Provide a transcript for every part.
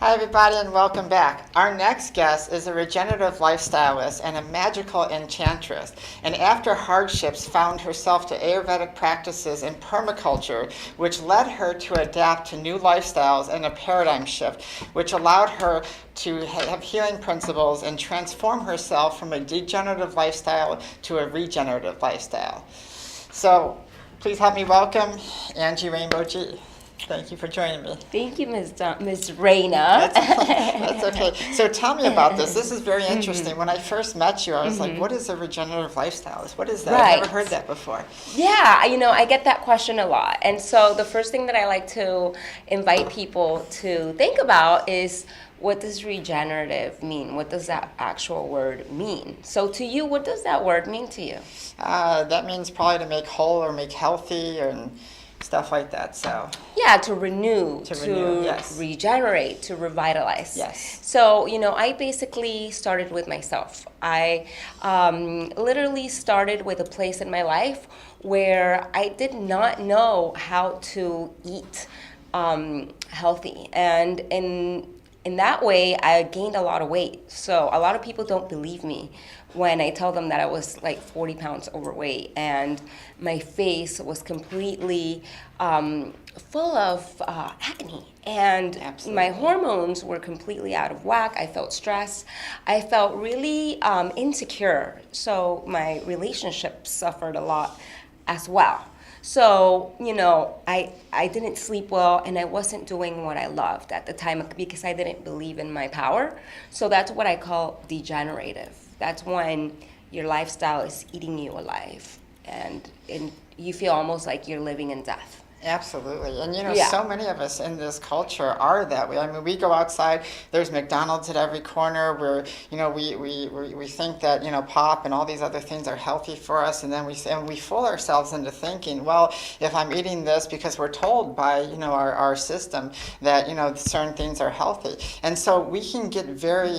Hi, everybody, and welcome back. Our next guest is a regenerative lifestylist and a magical enchantress, and after hardships found herself to Ayurvedic practices and permaculture, which led her to adapt to new lifestyles and a paradigm shift, which allowed her to have healing principles and transform herself from a degenerative lifestyle to a regenerative lifestyle. So please help me welcome Angie Rainbow G. Thank you for joining me. Thank you, Ms. Raina. That's okay. So tell me about this. This is very interesting. When I first met you, I was like, what is a regenerative lifestyle? What is that? Right. I've never heard that before. Yeah, I get that question a lot. And so the first thing that I like to invite people to think about is, what does regenerative mean? What does that actual word mean? So to you, what does that word mean to you? That means probably to make whole or make healthy and stuff like that. So yeah, to renew, yes. Regenerate, to revitalize. Yes. So I basically started with myself. I literally started with a place in my life where I did not know how to eat healthy, and in that way I gained a lot of weight. So a lot of people don't believe me when I tell them that I was like 40 pounds overweight and my face was completely full of acne, and Absolutely. My hormones were completely out of whack. I felt stressed. I felt really insecure. So my relationships suffered a lot as well. So, I didn't sleep well, and I wasn't doing what I loved at the time because I didn't believe in my power. So that's what I call degenerative. That's when your lifestyle is eating you alive, and you feel almost like you're living in death. Absolutely. And Yeah. so many of us in this culture are that way. I mean, we go outside, there's McDonald's at every corner where, we think that, pop and all these other things are healthy for us, and then we fool ourselves into thinking, well, if I'm eating this, because we're told by, our system that, certain things are healthy. And so we can get very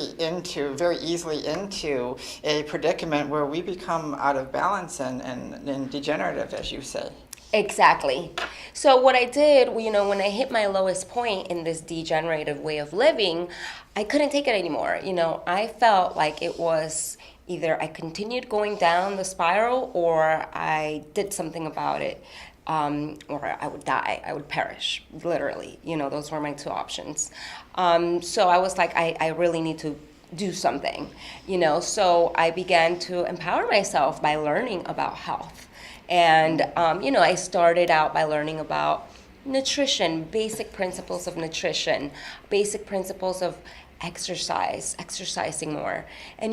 easily into a predicament where we become out of balance and degenerative, as you say. Exactly. So what I did, when I hit my lowest point in this degenerative way of living, I couldn't take it anymore. I felt like it was either I continued going down the spiral or I did something about it, or I would die. I would perish, literally. Those were my two options. So I was like, I really need to do something, So I began to empower myself by learning about health. And, I started out by learning about nutrition, basic principles of nutrition, basic principles of exercising more. And,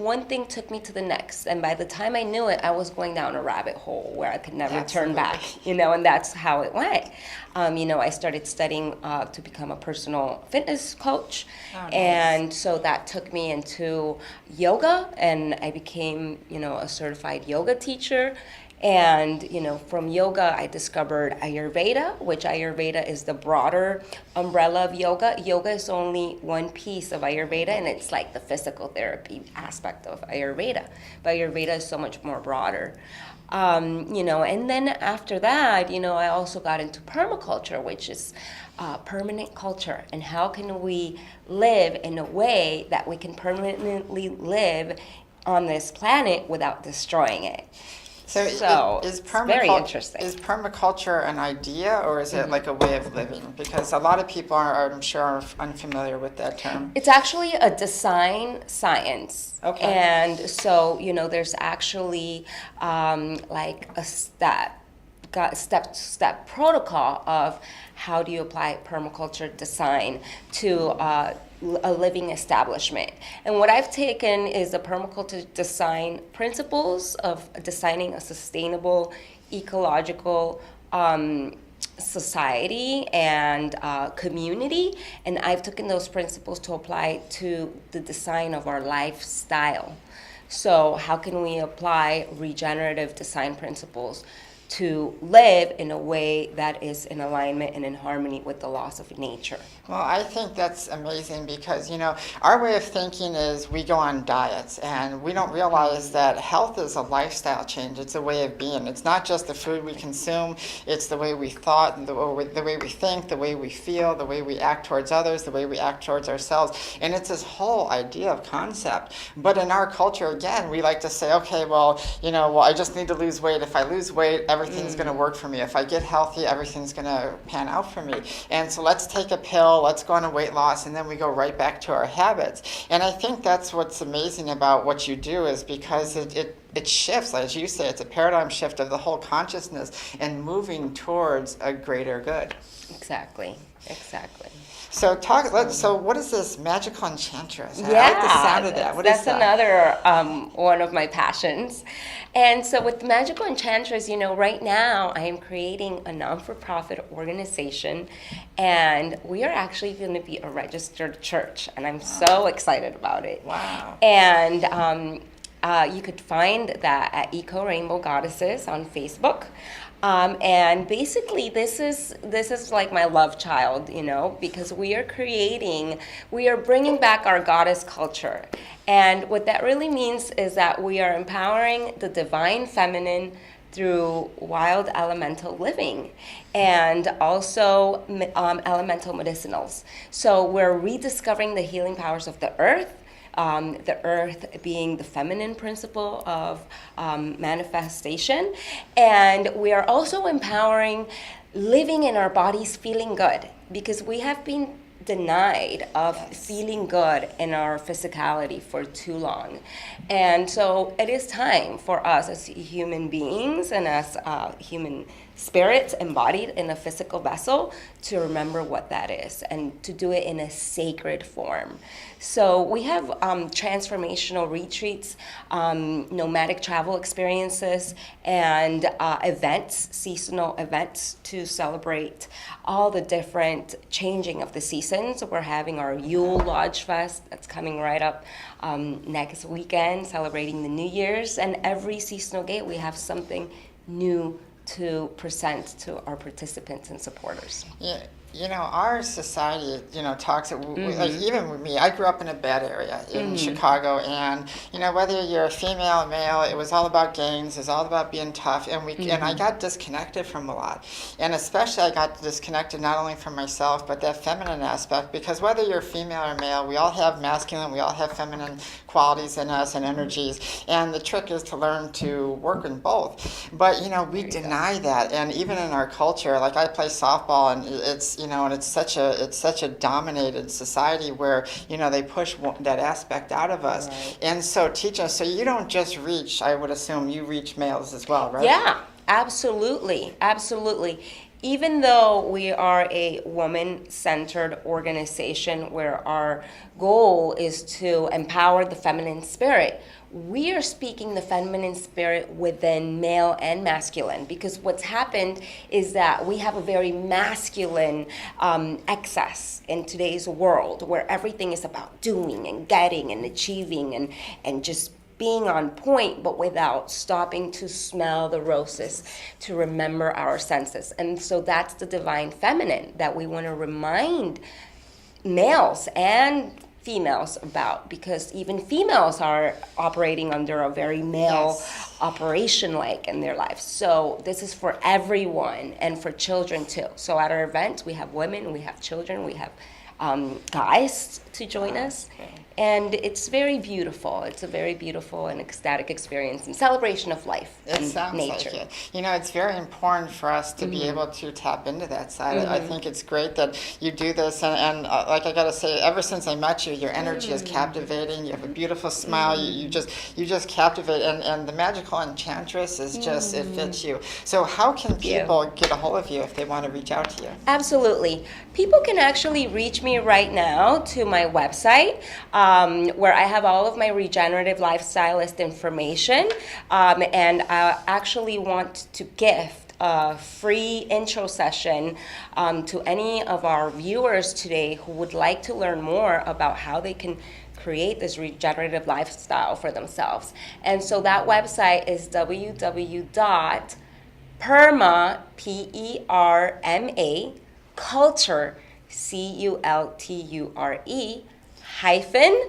one thing took me to the next. And by the time I knew it, I was going down a rabbit hole where I could never Absolutely. turn back, and that's how it went. I started studying to become a personal fitness coach. Oh, nice. And so that took me into yoga, and I became, a certified yoga teacher. And, from yoga, I discovered Ayurveda, which Ayurveda is the broader umbrella of yoga. Yoga is only one piece of Ayurveda, and it's like the physical therapy aspect of Ayurveda. But Ayurveda is so much more broader. And then after that, I also got into permaculture, which is permanent culture. And how can we live in a way that we can permanently live on this planet without destroying it? So is it's very interesting. Is permaculture an idea, or is it like a way of living? Because a lot of people I'm sure, are unfamiliar with that term. It's actually a design science. Okay. And so, there's actually like a step-to-step protocol of how do you apply permaculture design to a living establishment. And what I've taken is the permaculture design principles of designing a sustainable, ecological society and community, and I've taken those principles to apply to the design of our lifestyle. So how can we apply regenerative design principles to live in a way that is in alignment and in harmony with the laws of nature. Well, I think that's amazing because, our way of thinking is we go on diets and we don't realize that health is a lifestyle change. It's a way of being. It's not just the food we consume. It's the way we thought, and the way we think, the way we feel, the way we act towards others, the way we act towards ourselves. And it's this whole idea of concept. But in our culture, again, we like to say, okay, well, I just need to lose weight. If I lose weight, everything's going to work for me. If I get healthy, everything's going to pan out for me. And so let's take a pill, let's go on a weight loss, and then we go right back to our habits. And I think that's what's amazing about what you do is because it shifts, as you say, it's a paradigm shift of the whole consciousness and moving towards a greater good. Exactly. So So what is this magical enchantress? Yeah, I like the sound of that. What is that? That's another one of my passions. And so with Magical Enchantress, right now I am creating a non-for-profit organization, and we are actually going to be a registered church, and I'm so excited about it. Wow. And you could find that at Eco Rainbow Goddesses on Facebook. And basically this is like my love child, because we are bringing back our goddess culture. And what that really means is that we are empowering the divine feminine through wild elemental living and also elemental medicinals. So we're rediscovering the healing powers of the earth being the feminine principle of manifestation. And we are also empowering living in our bodies feeling good, because we have been denied of feeling good in our physicality for too long. And so it is time for us as human beings and as human spirits embodied in a physical vessel to remember what that is and to do it in a sacred form. So we have transformational retreats, nomadic travel experiences, and events, seasonal events to celebrate all the different changing of the seasons. We're having our Yule Lodge Fest that's coming right up next weekend, celebrating the New Year's. And every seasonal gate, we have something new to present to our participants and supporters. Yeah. Our society, talks, like even with me, I grew up in a bad area in Chicago, and, whether you're a female or male, it was all about gangs, it was all about being tough, and and I got disconnected from a lot. And especially I got disconnected not only from myself, but that feminine aspect, because whether you're female or male, we all have masculine, we all have feminine qualities in us and energies, and the trick is to learn to work in both. But, we deny that, and even in our culture, like I play softball, and it's such a dominated society where they push that aspect out of us. Right. And so teach us. So you don't just reach. I would assume you reach males as well, right? Yeah, absolutely. Even though we are a woman-centered organization where our goal is to empower the feminine spirit, we are speaking the feminine spirit within male and masculine, because what's happened is that we have a very masculine excess in today's world where everything is about doing and getting and achieving and just being on point, but without stopping to smell the roses, to remember our senses. And so that's the divine feminine that we want to remind males and females about, because even females are operating under a very male operation like in their lives. So this is for everyone and for children too. So at our event, we have women, we have children, we have guys to join us. Okay. And it's very beautiful. It's a very beautiful and ecstatic experience and celebration of life and sounds nature. like it. It's very important for us to be able to tap into that side. I think it's great that you do this. And like I got to say, ever since I met you, your energy is captivating. You have a beautiful smile. You just captivate. And the Magical Enchantress is just, it fits you. So how can people get a hold of you if they want to reach out to you? Absolutely. People can actually reach me right now to my website, where I have all of my regenerative lifestylist information, and I actually want to gift a free intro session to any of our viewers today who would like to learn more about how they can create this regenerative lifestyle for themselves. And so that website is Perma, Perma, culture, culture, hyphen,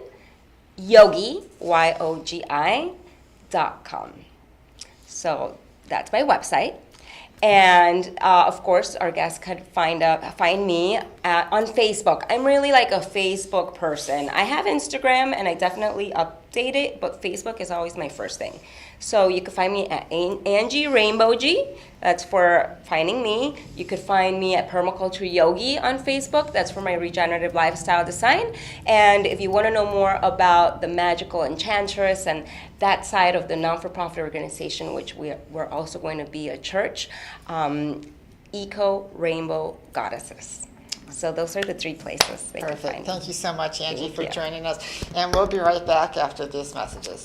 Yogi, yogi.com. So that's my website. And of course, our guests could find me on Facebook. I'm really like a Facebook person. I have Instagram and I definitely update it, but Facebook is always my first thing. So you can find me at Angie Rainbow G. That's for finding me. You could find me at Permaculture Yogi on Facebook. That's for my regenerative lifestyle design. And if you want to know more about the magical enchantress and that side of the non-for-profit organization, which we're also going to be a church, Eco Rainbow Goddesses. So those are the 3 places they can find me. Perfect. Thank you so much, Angie, Thank for you. joining us. And we'll be right back after these messages.